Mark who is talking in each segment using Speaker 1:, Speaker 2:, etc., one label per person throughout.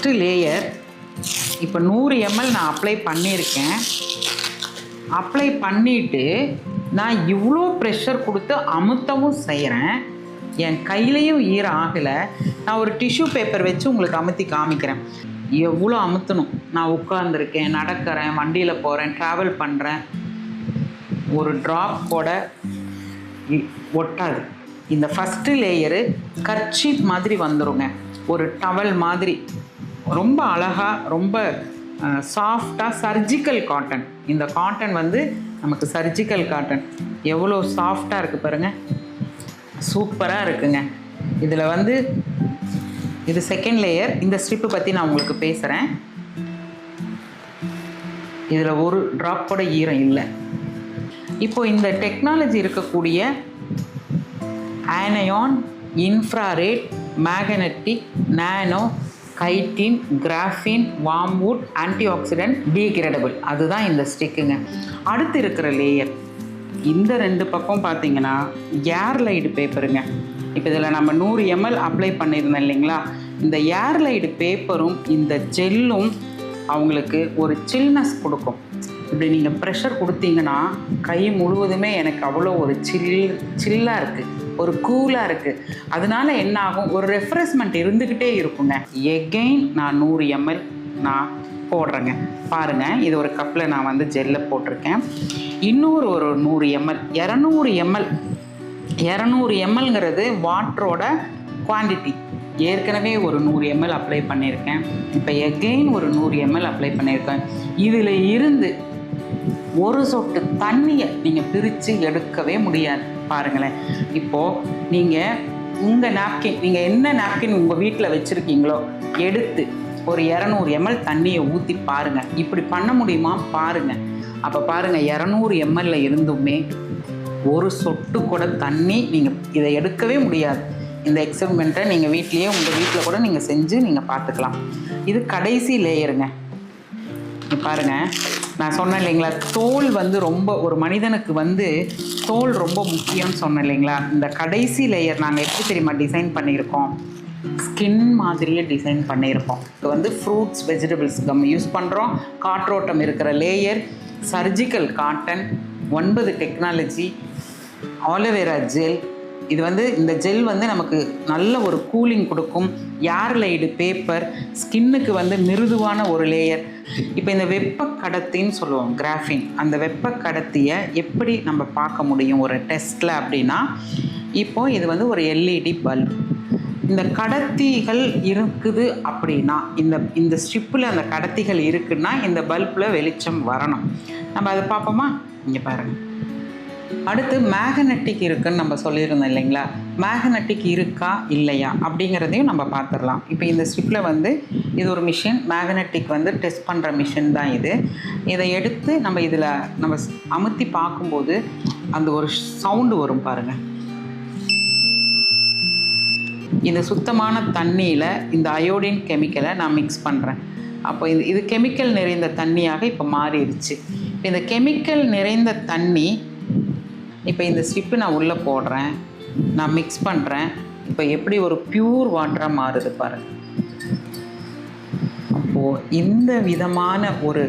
Speaker 1: First layer இப்போ 100 ml நான் apply பண்ணியிருக்கேன். அப்ளை பண்ணிவிட்டு நான் இவ்வளோ ப்ரெஷர் கொடுத்து அமுத்தவும் செய்கிறேன். என் கையிலையும் ஈரம் ஆகலை. நான் ஒரு டிஷ்யூ பேப்பர் வச்சு உங்களுக்கு அமுத்தி காமிக்கிறேன். எவ்வளோ அமுத்தணும். நான் உட்காந்துருக்கேன், நடக்கிறேன், வண்டியில் போகிறேன், ட்ராவல் பண்ணுறேன். ஒரு ட்ராப் கூட ஒட்டாது. இந்த ஃபஸ்ட்டு லேயரு கர்ச்சீப் மாதிரி வந்துடுங்க, ஒரு டவல் மாதிரி. ரொம்ப அழகாக, ரொம்ப சாஃப்டாக, சர்ஜிக்கல் காட்டன். இந்த காட்டன் வந்து நமக்கு சர்ஜிக்கல் காட்டன். எவ்வளோ சாஃப்டாக இருக்குது பாருங்கள், சூப்பராக இருக்குங்க. இதில் வந்து இது செகண்ட் லேயர். இந்த ஸ்ட்ரிப்பு பற்றி நான் உங்களுக்கு பேசுகிறேன். இதில் ஒரு ட்ராப் கூட ஈரம் இல்லை. இப்போ இந்த டெக்னாலஜி இருக்கக்கூடிய ஆனயான், இன்ஃப்ராரெட், மேக்னெட்டிக், நானோ, கைட்டின், கிராஃபின், வார்ம்வுட், ஆன்டி ஆக்சிடென்ட், டீக்ரேடபிள், அதுதான் இந்த ஸ்டிக்குங்க. அடுத்து இருக்கிற லேயர் இந்த 2 பக்கம் பார்த்தீங்கன்னா ஏர்லைடு பேப்பருங்க. இப்போ இதில் நம்ம 100 ml அப்ளை பண்ணியிருந்தோம் இல்லைங்களா, இந்த ஏர்லைடு பேப்பரும் இந்த ஜெல்லும் அவங்களுக்கு ஒரு சில்னஸ் கொடுக்கும். இப்படி நீங்கள் ப்ரெஷர் கொடுத்தீங்கன்னா கை முழுவதுமே எனக்கு அவ்வளோ ஒரு சில்லாக இருக்குது, ஒரு கூலாக இருக்குது. அதனால என்ன ஆகும், ஒரு ரெஃப்ரெஷ்மெண்ட் இருந்துக்கிட்டே இருக்குங்க. எகெயின் நான் 100 ml நான் போடுறேங்க. பாருங்கள், இது ஒரு கப்பில் நான் வந்து ஜெல்லை போட்டிருக்கேன். இன்னொரு ஒரு 100 ml, 200 ml. 200 mlங்கிறது வாட்டரோட குவான்டிட்டி. ஏற்கனவே ஒரு 100 ml அப்ளை பண்ணியிருக்கேன். இப்போ எகெயின் ஒரு 100 ml அப்ளை பண்ணியிருக்கேன். இதில் இருந்து ஒரு சொட்டு தண்ணியை நீங்கள் பிரித்து எடுக்கவே முடியாது. பாருங்களேன், இப்போது நீங்கள் உங்கள் நாப்கின், நீங்கள் என்ன நாப்கின் உங்கள் வீட்டில் வச்சுருக்கீங்களோ எடுத்து ஒரு 200 ml தண்ணியை ஊற்றி பாருங்கள். இப்படி பண்ண முடியுமா பாருங்கள். அப்போ பாருங்கள், 200 ml இருந்துமே ஒரு சொட்டு கூட தண்ணி நீங்கள் இதை எடுக்கவே முடியாது. இந்த எக்ஸ்பெரிமெண்ட்டை நீங்கள் வீட்லேயே உங்கள் வீட்டில் கூட நீங்கள் செஞ்சு நீங்கள் பார்த்துக்கலாம். இது கடைசி லேயருங்க. பாருங்கள், நான் சொன்னேன் இல்லைங்களா, தோல் வந்து ரொம்ப, ஒரு மனிதனுக்கு வந்து தோல் ரொம்ப முக்கியம்னு சொன்னேன் இல்லைங்களா. இந்த கடைசி லேயர் நாங்கள் எப்படி தெரியுமா டிசைன் பண்ணியிருக்கோம், ஸ்கின் மாதிரியே டிசைன் பண்ணியிருப்போம். இது வந்து ஃப்ரூட்ஸ், வெஜிடபிள்ஸ் நம்ம யூஸ் பண்ணுறோம். காற்றோட்டம் இருக்கிற layer, surgical cotton, 9 technology, aloe vera gel. இது வந்து இந்த ஜெல் வந்து நமக்கு நல்ல ஒரு கூலிங் கொடுக்கும். ஏர்லைடு பேப்பர், ஸ்கின்னுக்கு வந்து மிருதுவான ஒரு லேயர். இப்போ இந்த வெப்ப கடத்தின்னு சொல்லுவோம், கிராஃபின். அந்த வெப்ப கடத்தியை எப்படி நம்ம பார்க்க முடியும் ஒரு டெஸ்ட்டில் அப்படின்னா, இப்போது இது வந்து ஒரு எல்இடி பல்ப். இந்த கடத்திகள் இருக்குது அப்படின்னா, இந்த ஸ்ட்ரிப்பில் அந்த கடத்திகள் இருக்குன்னா இந்த பல்பில் வெளிச்சம் வரணும். நம்ம அதை பார்ப்போமா? இங்கே பாருங்கள். அடுத்து மேக்னெட்டிக் இருக்குன்னு நம்ம சொல்லியிருந்தோம் இல்லைங்களா. மேக்னெட்டிக் இருக்கா இல்லையா அப்படிங்கிறதையும் நம்ம பார்த்துடலாம். இப்போ இந்த ஸ்ட்ரிப்பில் வந்து இது ஒரு மிஷின், மேக்னெட்டிக் வந்து டெஸ்ட் பண்ணுற மிஷின் தான் இது. இதை எடுத்து நம்ம இதில் நம்ம அமுத்தி பார்க்கும்போது அந்த ஒரு சவுண்டு வரும் பாருங்கள். இந்த சுத்தமான தண்ணியில் இந்த அயோடின் கெமிக்கலை நான் மிக்ஸ் பண்ணுறேன். அப்போ இது கெமிக்கல் நிறைந்த தண்ணியாக இப்போ மாறிடுச்சு. இந்த கெமிக்கல் நிறைந்த தண்ணி இப்போ இந்த ஸ்ட்ரிப்பு நான் உள்ளே போடுறேன், நான் மிக்ஸ் பண்ணுறேன். இப்போ எப்படி ஒரு பியூர் வாட்டராக மாறுது பாருங்கள். அப்போது இந்த விதமான ஒரு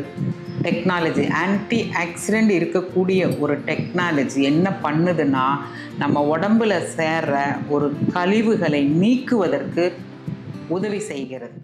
Speaker 1: டெக்னாலஜி, ஆன்டி ஆக்சிடெண்ட் இருக்கக்கூடிய ஒரு டெக்னாலஜி என்ன பண்ணுதுன்னா, நம்ம உடம்பில் சேர்ற ஒரு கழிவுகளை நீக்குவதற்கு உதவி செய்கிறது.